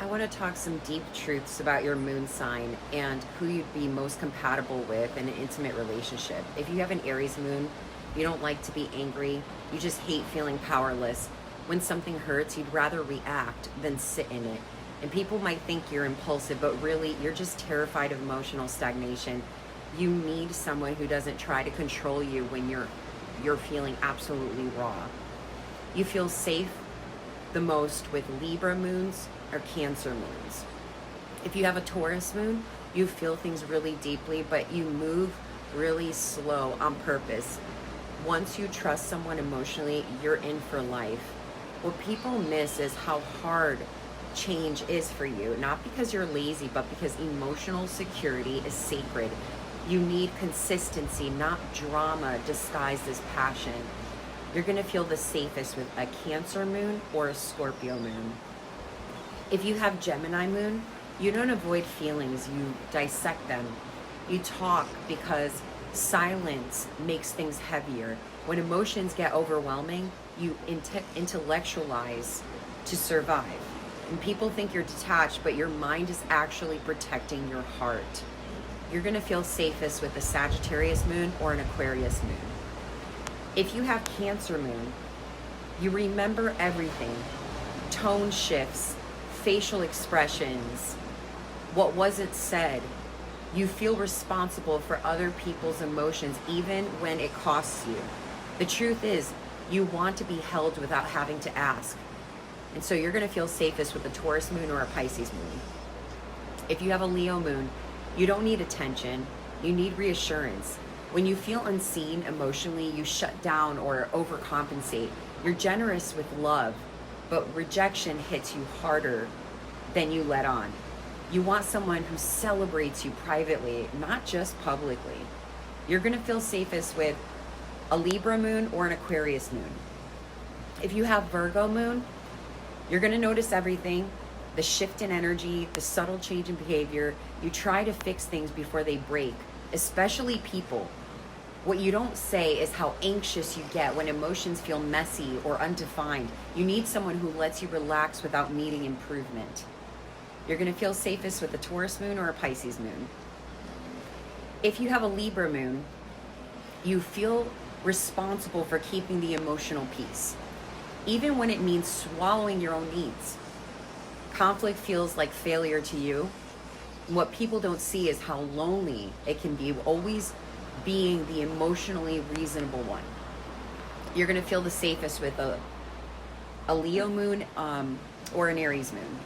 I want to talk some deep truths about your moon sign and who you'd be most compatible with in an intimate relationship. If you have an Aries moon, you don't like to be angry, you just hate feeling powerless. When something hurts, you'd rather react than sit in it. And people might think you're impulsive, but really you're just terrified of emotional stagnation. You need someone who doesn't try to control you when you're feeling absolutely raw. You feel safe the most with Libra moons or Cancer moons. If you have a Taurus moon, you feel things really deeply, but you move really slow on purpose. Once you trust someone emotionally, you're in for life. What people miss is how hard change is for you, not because you're lazy, but because emotional security is sacred. You need consistency, not drama disguised as passion. You're going to feel the safest with a Cancer moon or a Scorpio moon. If you have Gemini moon, you don't avoid feelings, you dissect them. You talk because silence makes things heavier. When emotions get overwhelming, you intellectualize to survive. And people think you're detached, but your mind is actually protecting your heart. You're going to feel safest with a Sagittarius moon or an Aquarius moon. If you have Cancer moon, you remember everything. Tone shifts, facial expressions, what wasn't said. You feel responsible for other people's emotions, even when it costs you. The truth is, you want to be held without having to ask. And so you're going to feel safest with a Taurus moon or a Pisces moon. If you have a Leo moon, you don't need attention, you need reassurance. When you feel unseen emotionally, you shut down or overcompensate. You're generous with love, but rejection hits you harder than you let on. You want someone who celebrates you privately, not just publicly. You're going to feel safest with a Libra moon or an Aquarius moon. If you have Virgo moon, you're going to notice everything, the shift in energy, the subtle change in behavior. You try to fix things before they break, especially people. What you don't say is how anxious you get when emotions feel messy or undefined. You need someone who lets you relax without needing improvement. You're going to feel safest with a Taurus moon or a Pisces moon. If you have a Libra moon, you feel responsible for keeping the emotional peace, even when it means swallowing your own needs. Conflict feels like failure to you. What people don't see is how lonely it can be always being the emotionally reasonable one. You're going to feel the safest with a Leo moon or an Aries moon.